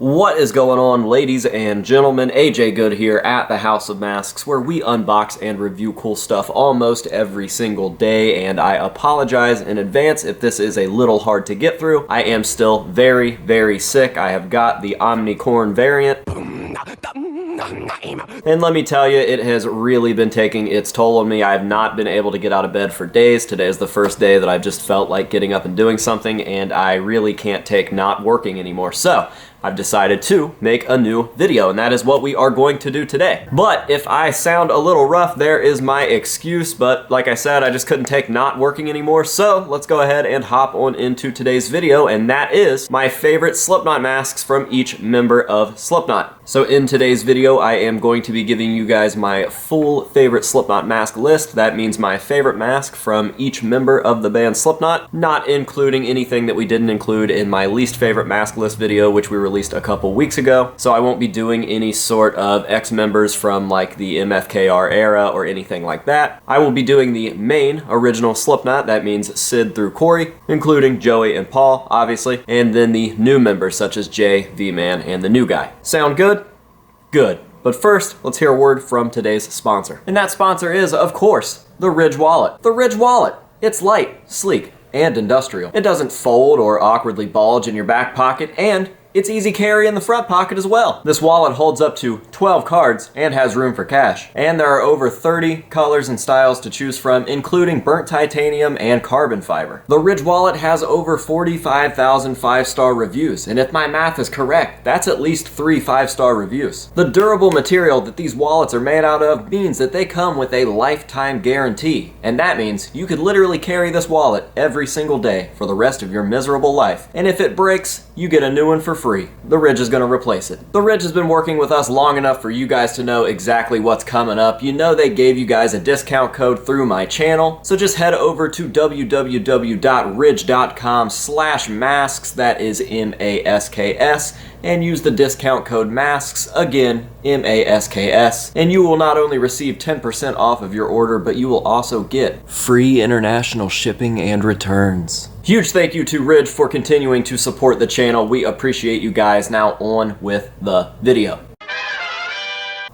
What is going on, ladies and gentlemen? AJ Good here at the House of Masks, where we unbox and review cool stuff almost every single day, and I apologize in advance if this is a little hard to get through. I am still very, very sick. I have got the Omnicorn variant. And let me tell you, it has really been taking its toll on me. I have not been able to get out of bed for days. Today is the first day that I've just felt like getting up and doing something, and I really can't take not working anymore. So I've decided to make a new video, and that is what we are going to do today. But if I sound a little rough, there is my excuse, but like I said, I just couldn't take not working anymore, so let's go ahead and hop on into today's video, and that is my favorite Slipknot masks from each member of Slipknot. So in today's video, I am going to be giving you guys my full favorite Slipknot mask list. That means my favorite mask from each member of the band Slipknot, not including anything that we didn't include in my least favorite mask list video, which we released a couple weeks ago. So I won't be doing any sort of ex-members from like the MFKR era or anything like that. I will be doing the main original Slipknot, that means Sid through Corey, including Joey and Paul, obviously, and then the new members such as Jay, V-Man, and the new guy. Sound good? Good. But first, let's hear a word from today's sponsor. And that sponsor is, of course, the Ridge Wallet. The Ridge Wallet. It's light, sleek, and industrial. It doesn't fold or awkwardly bulge in your back pocket, and it's easy carry in the front pocket as well. This wallet holds up to 12 cards and has room for cash. And there are over 30 colors and styles to choose from, including burnt titanium and carbon fiber. The Ridge Wallet has over 45,000 5-star reviews, and if my math is correct, that's at least 3 5-star reviews. The durable material that these wallets are made out of means that they come with a lifetime guarantee, and that means you could literally carry this wallet every single day for the rest of your miserable life. And if it breaks, you get a new one for free. The Ridge is going to replace it. The Ridge has been working with us long enough for you guys to know exactly what's coming up. You know they gave you guys a discount code through my channel, so just head over to www.ridge.com/masks, that is MASKS, and use the discount code MASKS, again, MASKS, and you will not only receive 10% off of your order, but you will also get free international shipping and returns. Huge thank you to Ridge for continuing to support the channel. We appreciate you guys. Now on with the video.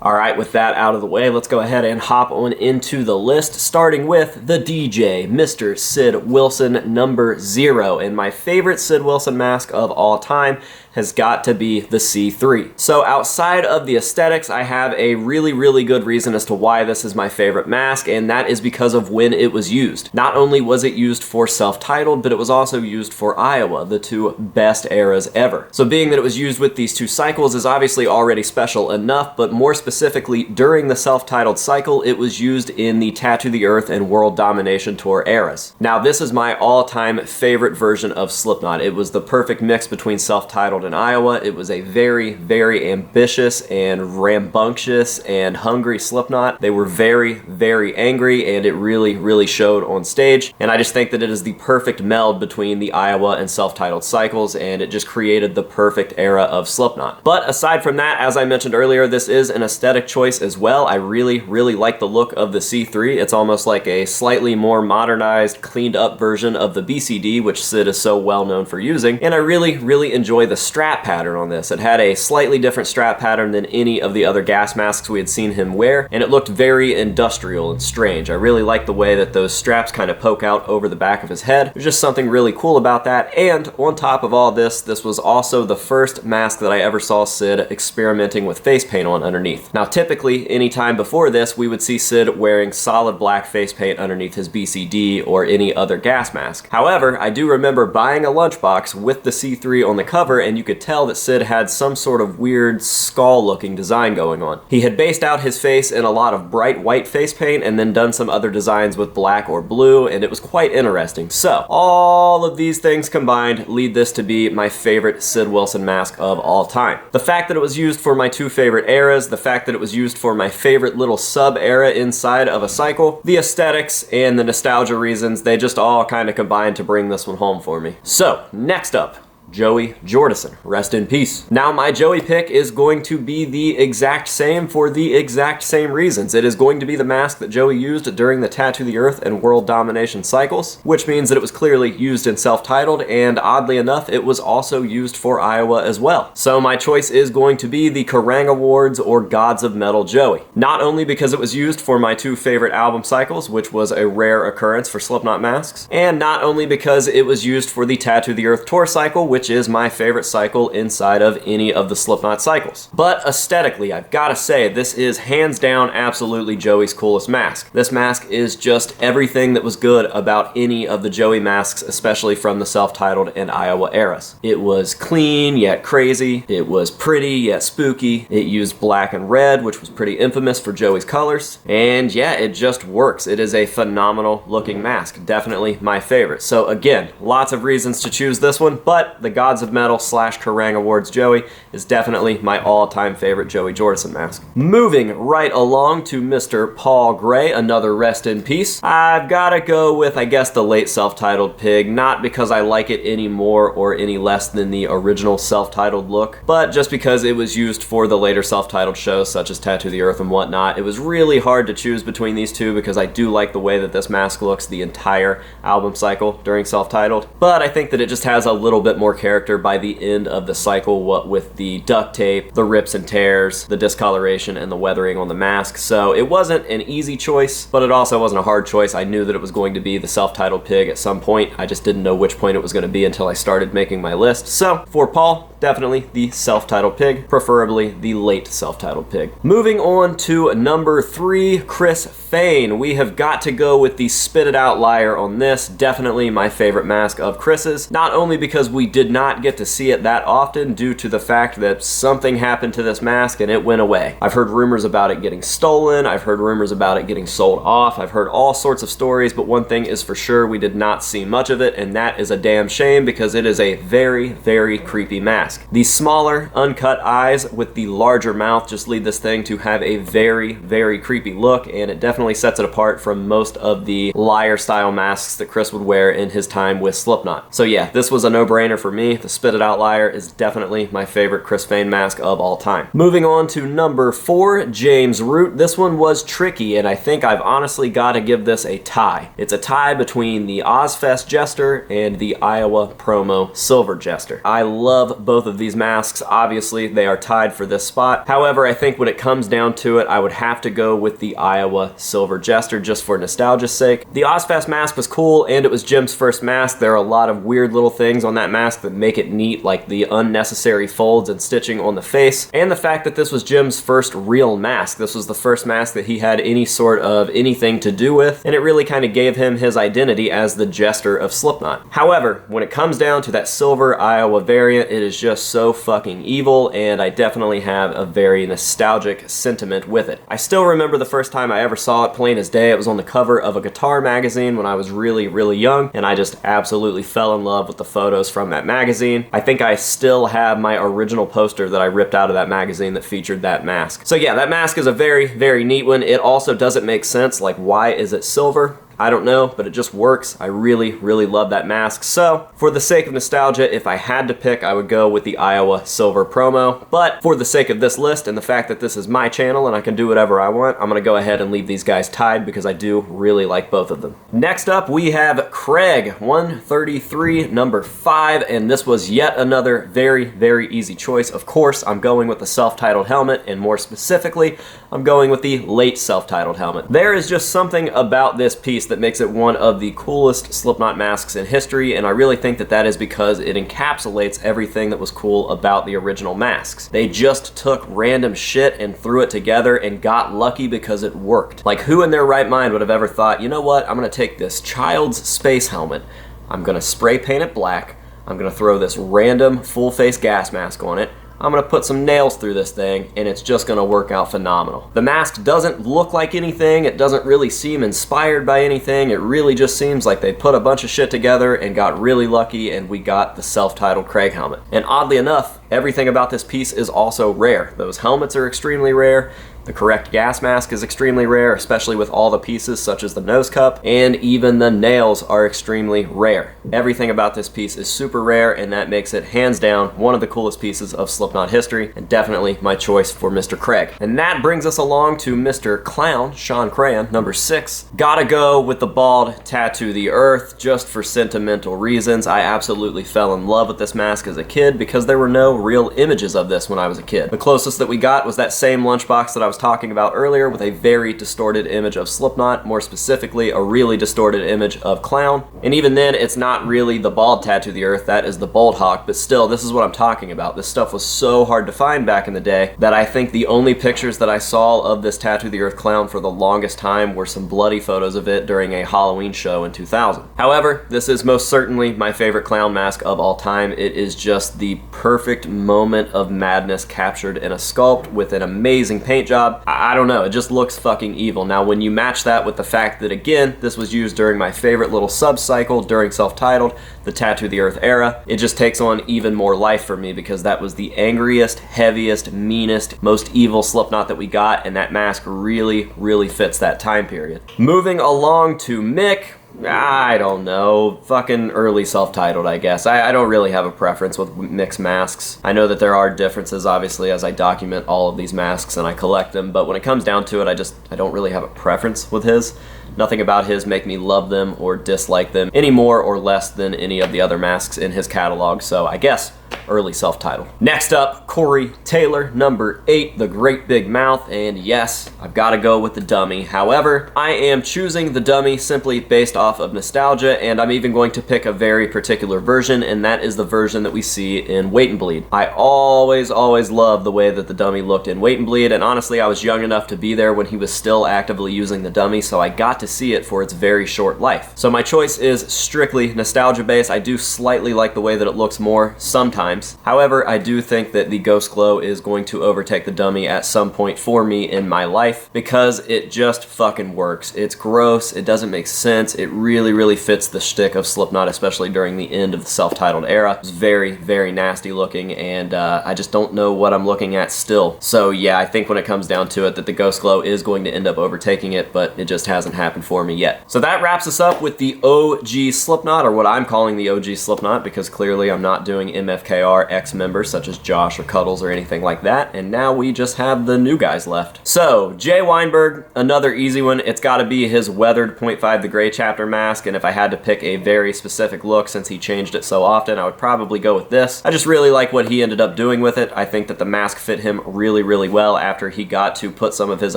Alright, with that out of the way, let's go ahead and hop on into the list, starting with the DJ, Mr. Sid Wilson, number 0. And my favorite Sid Wilson mask of all time has got to be the C3. So outside of the aesthetics, I have a really, really good reason as to why this is my favorite mask, and that is because of when it was used. Not only was it used for self-titled, but it was also used for Iowa, the two best eras ever. So being that it was used with these two cycles is obviously already special enough, but more specifically, during the self-titled cycle, it was used in the Tattoo the Earth and World Domination Tour eras. Now, this is my all-time favorite version of Slipknot. It was the perfect mix between self-titled and Iowa. It was a very, very ambitious and rambunctious and hungry Slipknot. They were very, very angry, and it really, really showed on stage. And I just think that it is the perfect meld between the Iowa and self-titled cycles, and it just created the perfect era of Slipknot. But aside from that, as I mentioned earlier, this is an aesthetic choice as well. I really, really like the look of the C3. It's almost like a slightly more modernized, cleaned up version of the BCD, which Sid is so well known for using. And I really, really enjoy the strap pattern on this. It had a slightly different strap pattern than any of the other gas masks we had seen him wear, and it looked very industrial and strange. I really like the way that those straps kind of poke out over the back of his head. There's just something really cool about that, and on top of all this, this was also the first mask that I ever saw Sid experimenting with face paint on underneath. Now typically, any time before this, we would see Sid wearing solid black face paint underneath his BCD or any other gas mask. However, I do remember buying a lunchbox with the C3 on the cover, and you could tell that Sid had some sort of weird skull-looking design going on. He had based out his face in a lot of bright white face paint and then done some other designs with black or blue, and it was quite interesting. So, all of these things combined lead this to be my favorite Sid Wilson mask of all time. The fact that it was used for my two favorite eras, the fact that it was used for my favorite little sub-era inside of a cycle, the aesthetics, and the nostalgia reasons, they just all kind of combined to bring this one home for me. So, next up, Joey Jordison. Rest in peace. Now my Joey pick is going to be the exact same for the exact same reasons. It is going to be the mask that Joey used during the Tattoo the Earth and World Domination cycles, which means that it was clearly used in self-titled, and oddly enough, it was also used for Iowa as well. So my choice is going to be the Kerrang Awards or Gods of Metal Joey. Not only because it was used for my two favorite album cycles, which was a rare occurrence for Slipknot masks, and not only because it was used for the Tattoo the Earth tour cycle, which is my favorite cycle inside of any of the Slipknot cycles. But aesthetically, I've got to say, this is hands down absolutely Joey's coolest mask. This mask is just everything that was good about any of the Joey masks, especially from the self-titled and Iowa eras. It was clean yet crazy, it was pretty yet spooky, it used black and red, which was pretty infamous for Joey's colors, and yeah, it just works. It is a phenomenal looking mask, definitely my favorite. So again, lots of reasons to choose this one, but the Gods of Metal / Kerrang Awards Joey is definitely my all-time favorite Joey Jordison mask. Moving right along to Mr. Paul Gray, another rest in peace. I've gotta go with, I guess, the late self-titled Pig, not because I like it any more or any less than the original self-titled look, but just because it was used for the later self-titled shows such as Tattoo the Earth and whatnot. It was really hard to choose between these two because I do like the way that this mask looks the entire album cycle during self-titled, but I think that it just has a little bit more character by the end of the cycle, what with the duct tape, the rips and tears, the discoloration, and the weathering on the mask. So it wasn't an easy choice, but it also wasn't a hard choice. I knew that it was going to be the self-titled Pig at some point. I just didn't know which point it was going to be until I started making my list. So for Paul, definitely the self-titled Pig, preferably the late self-titled Pig. Moving on to number 3, Chris Fehn. We have got to go with the Spit It Out Liar on this. Definitely my favorite mask of Chris's, not only because we did not get to see it that often due to the fact that something happened to this mask and it went away. I've heard rumors about it getting stolen, I've heard rumors about it getting sold off, I've heard all sorts of stories, but one thing is for sure, we did not see much of it, and that is a damn shame because it is a very, very creepy mask. The smaller, uncut eyes with the larger mouth just lead this thing to have a very, very creepy look, and it definitely sets it apart from most of the liar style masks that Chris would wear in his time with Slipknot. So yeah, this was a no-brainer for me. The Spit It Out Liar is definitely my favorite Chris Fehn mask of all time. Moving on to number 4, James Root. This one was tricky, and I think I've honestly got to give this a tie. It's a tie between the Ozfest Jester and the Iowa Promo Silver Jester. I love both of these masks. Obviously, they are tied for this spot. However, I think when it comes down to it, I would have to go with the Iowa Silver Jester just for nostalgia's sake. The Ozfest mask was cool, and it was Jim's first mask. There are a lot of weird little things on that mask that make it neat, like the unnecessary folds and stitching on the face, and the fact that this was Jim's first real mask. This was the first mask that he had any sort of anything to do with, and it really kind of gave him his identity as the Jester of Slipknot. However, when it comes down to that silver Iowa variant, it is just so fucking evil, and I definitely have a very nostalgic sentiment with it. I still remember the first time I ever saw it plain as day. It was on the cover of a guitar magazine when I was really, really young, and I just absolutely fell in love with the photos from that magazine. I think I still have my original poster that I ripped out of that magazine that featured that mask. So yeah, that mask is a very, very neat one. It also doesn't make sense, like why is it silver? I don't know, but it just works. I really, really love that mask. So, for the sake of nostalgia, if I had to pick, I would go with the Iowa Silver Promo. But for the sake of this list and the fact that this is my channel and I can do whatever I want, I'm gonna go ahead and leave these guys tied because I do really like both of them. Next up, we have Craig, 133, number 5, and this was yet another very, very easy choice. Of course, I'm going with the self-titled helmet, and more specifically, I'm going with the late self-titled helmet. There is just something about this piece that makes it one of the coolest Slipknot masks in history, and I really think that that is because it encapsulates everything that was cool about the original masks. They just took random shit and threw it together and got lucky because it worked. Like, who in their right mind would have ever thought, you know what, I'm gonna take this child's space helmet, I'm gonna spray paint it black, I'm gonna throw this random full-face gas mask on it, I'm gonna put some nails through this thing, and it's just gonna work out phenomenal. The mask doesn't look like anything, it doesn't really seem inspired by anything, it really just seems like they put a bunch of shit together and got really lucky, and we got the self-titled Craig helmet. And oddly enough, everything about this piece is also rare. Those helmets are extremely rare, The correct gas mask is extremely rare, especially with all the pieces such as the nose cup, and even the nails are extremely rare. Everything about this piece is super rare, and that makes it hands down one of the coolest pieces of Slipknot history, and definitely my choice for Mr. Craig. And that brings us along to Mr. Clown, Shawn Crahan, number 6. Gotta go with the bald Tattoo the Earth, just for sentimental reasons. I absolutely fell in love with this mask as a kid because there were no real images of this when I was a kid. The closest that we got was that same lunchbox that I was talking about earlier with a very distorted image of Slipknot, more specifically a really distorted image of Clown. And even then, it's not really the bald Tattoo the Earth, that is the Bold Hawk, but still, this is what I'm talking about. This stuff was so hard to find back in the day that I think the only pictures that I saw of this Tattoo the Earth Clown for the longest time were some bloody photos of it during a Halloween show in 2000. However, this is most certainly my favorite clown mask of all time. It is just the perfect moment of madness captured in a sculpt with an amazing paint job. I don't know, it just looks fucking evil. Now, when you match that with the fact that, again, this was used during my favorite little sub-cycle during self-titled, the Tattoo the Earth era, it just takes on even more life for me because that was the angriest, heaviest, meanest, most evil Slipknot that we got, and that mask really, really fits that time period. Moving along to Mick, I don't know, fucking early self-titled, I guess. I don't really have a preference with Mick's masks. I know that there are differences, obviously, as I document all of these masks and I collect them, but when it comes down to it, I don't really have a preference with his. Nothing about his make me love them or dislike them any more or less than any of the other masks in his catalog, so I guess early self-titled. Next up, Corey Taylor, number 8, the Great Big Mouth, and yes, I've got to go with the dummy. However, I am choosing the dummy simply based off of nostalgia, and I'm even going to pick a very particular version, and that is the version that we see in Wait and Bleed. I always loved the way that the dummy looked in Wait and Bleed, and honestly, I was young enough to be there when he was still actively using the dummy, so I got to see it for its very short life. So my choice is strictly nostalgia based. I do slightly like the way that it looks more sometimes. However, I do think that the Ghost Glow is going to overtake the dummy at some point for me in my life because it just fucking works. It's gross, it doesn't make sense, it really fits the shtick of Slipknot, especially during the end of the self-titled era. It's very nasty looking, and I just don't know what I'm looking at still. So yeah, I think when it comes down to it that the Ghost Glow is going to end up overtaking it, but it just hasn't happened for me yet. So that wraps us up with the OG Slipknot, or what I'm calling the OG Slipknot, because clearly I'm not doing MFKR ex-members such as Josh or Cuddles or anything like that, and now we just have the new guys left. So, Jay Weinberg, another easy one. It's gotta be his weathered .5 The Gray Chapter mask, and if I had to pick a very specific look since he changed it so often, I would probably go with this. I just really like what he ended up doing with it. I think that the mask fit him really well after he got to put some of his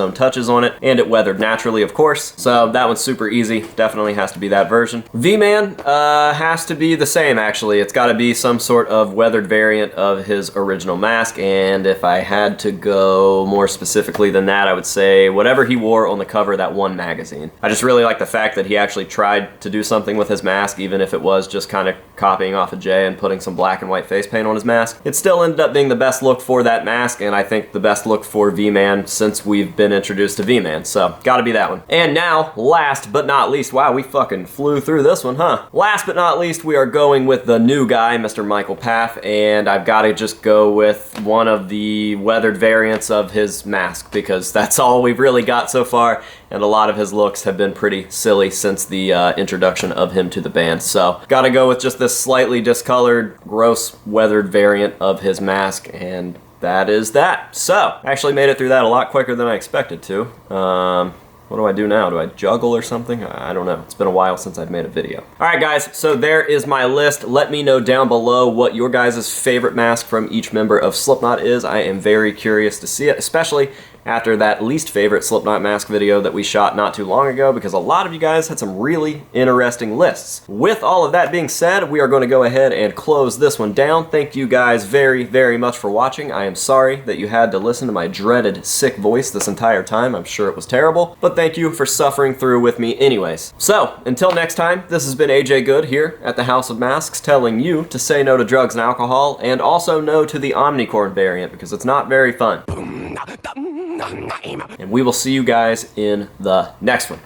own touches on it, and it weathered naturally, of course. So that one's super easy. Definitely has to be that version. V-Man has to be the same, actually. It's gotta be some sort of weathered variant of his original mask, and if I had to go more specifically than that, I would say whatever he wore on the cover of that one magazine. I just really like the fact that he actually tried to do something with his mask, even if it was just kind of copying off of Jay and putting some black and white face paint on his mask. It still ended up being the best look for that mask, and I think the best look for V-Man since we've been introduced to V-Man, so gotta be that one. And now, last but not least, wow, we fucking flew through this one, huh? Last but not least, we are going with the new guy, Mr. Michael Paff, and I've got to just go with one of the weathered variants of his mask because that's all we've really got so far, and a lot of his looks have been pretty silly since the introduction of him to the band. So gotta go with just this slightly discolored, gross, weathered variant of his mask, and that is that. So, I actually made it through that a lot quicker than I expected to. What do I do now? Do I juggle or something? I don't know. It's been a while since I've made a video. Alright guys, so there is my list. Let me know down below what your guys' favorite mask from each member of Slipknot is. I am very curious to see it, especially after that least favorite Slipknot mask video that we shot not too long ago, because a lot of you guys had some really interesting lists. With all of that being said, we are going to go ahead and close this one down. Thank you guys very much for watching. I am sorry that you had to listen to my dreaded sick voice this entire time. I'm sure it was terrible, but thank you for suffering through with me anyways. So, until next time, this has been AJ Good here at the House of Masks telling you to say no to drugs and alcohol, and also no to the Omnicorn variant because it's not very fun. And we will see you guys in the next one.